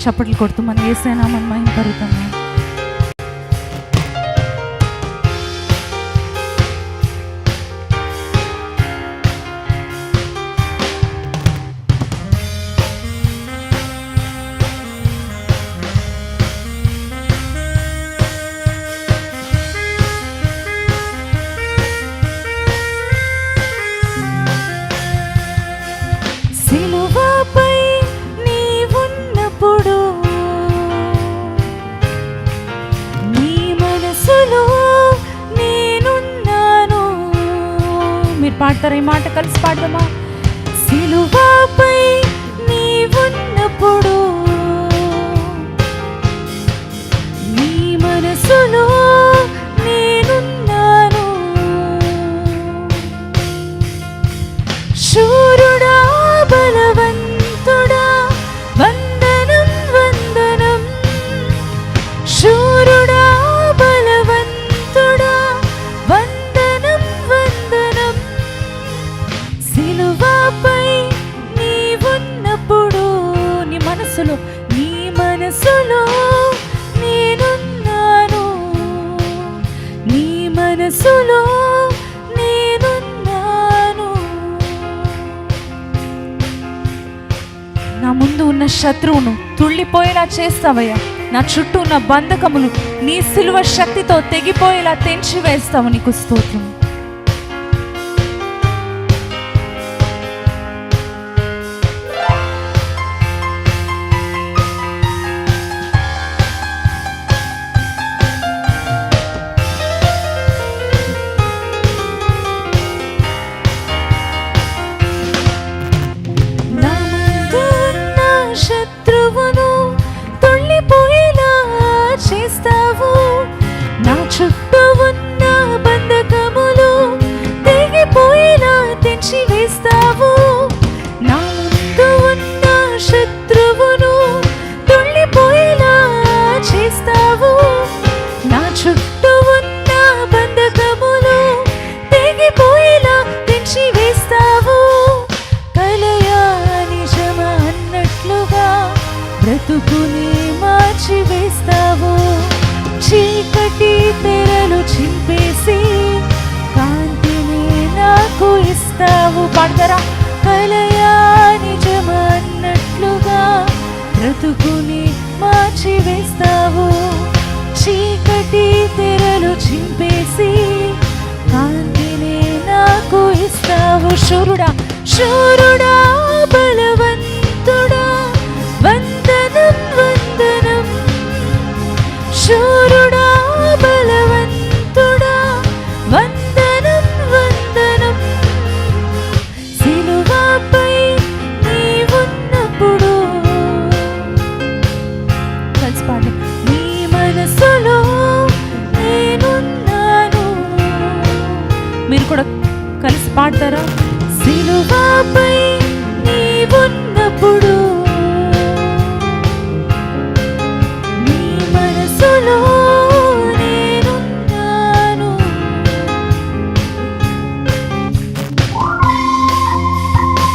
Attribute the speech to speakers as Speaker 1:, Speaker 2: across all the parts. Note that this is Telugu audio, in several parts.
Speaker 1: చప్పట్లు కొడుతూ మన యేసయ్య నామమున మహిమపరుద్దాము. సిలువపై నీవున్నప్పుడు నీ మనసులో నేనున్నాను. మీరు పాడతారా ఈ మాట? కలిసి పాడదామా? సిలువపై నీవున్నప్పుడు నీ మనసులో నేనున్నాను. శూరుడా బలవంతుడా వందనం వందనం. శూరుడా బలవంతుడా వందనం వందనం. సిలువపై నీవున్నప్పుడు నీ మనసులో నేనున్నాను. నీ మనసులో నా ముందు ఉన్న శత్రువును తుళ్ళిపోయేలా చేస్తావయ్యా. నా చుట్టూ ఉన్న బంధకములు నీ సిలువ శక్తితో తెగిపోయేలా తెంచి వేస్తావు. నీకు స్తోత్రం. నా చుట్టూ ఉన్న బంధకములు తెగిపోయేలా తెంచి వేస్తావు. నా ముందు ఉన్న శత్రువును తుళ్ళిపోయేలా చేస్తావు. నా చుట్టూ ఉన్న బంధకములు తెగిపోయేలా తెంచి వేస్తావు. కలయా నిజమా అన్నట్లుగా బ్రతుకుని మార్చి వేస్తావు. చీకటి తెరలు చింపేసి కాంతిని నాకు ఇస్తావు. పాడతారా? కలయా నిజమన్నట్లుగా బ్రతుకుని మార్చి వేస్తావు. చీకటి తెరలు చింపేసి కాంతిని నాకు ఇస్తావు. శూరుడా శూరుడా బలవంతుడా వందనం వందనం. శూరుడా బలవంతుడా వందనం వందనం. సిలువపై నీవున్నప్పుడు కలిసి పాడు. నీ మనసులో నేనున్నాను. మీరు కూడా కలిసి పాడతారా? సిలువపై నీవున్నప్పుడు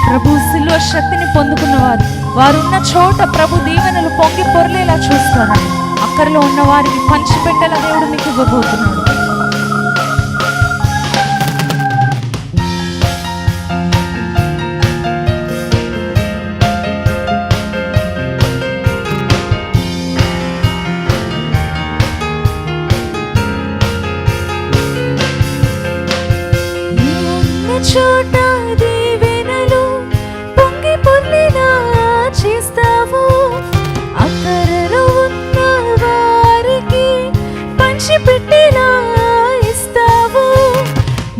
Speaker 1: ప్రభు సిలువ శక్తిని పొందుకున్నవారు వారున్న చోట ప్రభు దీవెనలు పొంగి పొర్లేలా చూస్తారు. అక్కరలో ఉన్న వారికి పంచిపెట్టేలా దేవుడు మీకు ఇవ్వబోతున్నాడు. చోట దీవెనలు పొంగి పొర్లేలా చేస్తావు. అక్కరలో ఉన్న వారికి పంచిపెట్టేలా ఇస్తావు.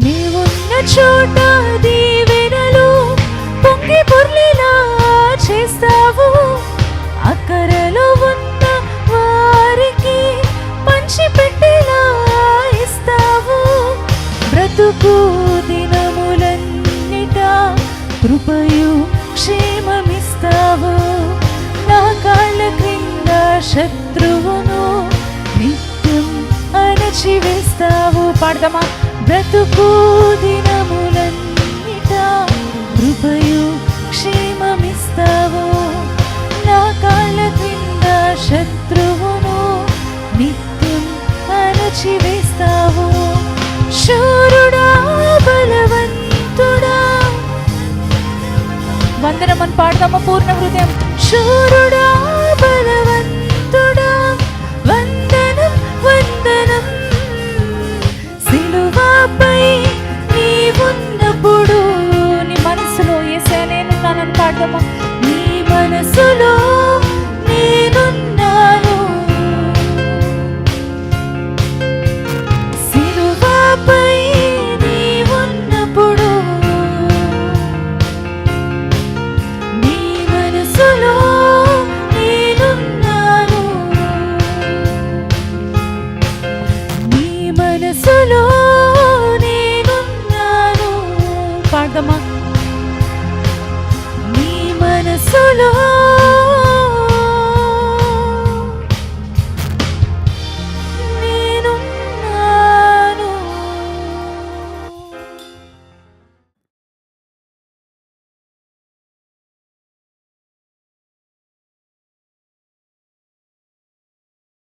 Speaker 1: నీవున్న చోట దీవెనలు పొంగి పొర్లేలా చేస్తావు. అక్కరలో ఉన్న వారికి పంచిపెట్టేలా ఇస్తావు. బ్రతుకు కృపయు క్షేమమిస్తావు. నా కాళ్ళ క్రింద శత్రువును నిత్యం అణచివేస్తావు. పాడదామా? బ్రతుకు దినములన్నిట కృపయు క్షేమమిస్తావు. నా కాళ్ళ క్రింద పాడదామా పూర్ణ హృదయం. శూరుడా బలవంతుడా వందనం వందనం, సిలువపై నీవున్నప్పుడు నీ మనసులో యేసయ్య నేనున్నానని పాడదామా.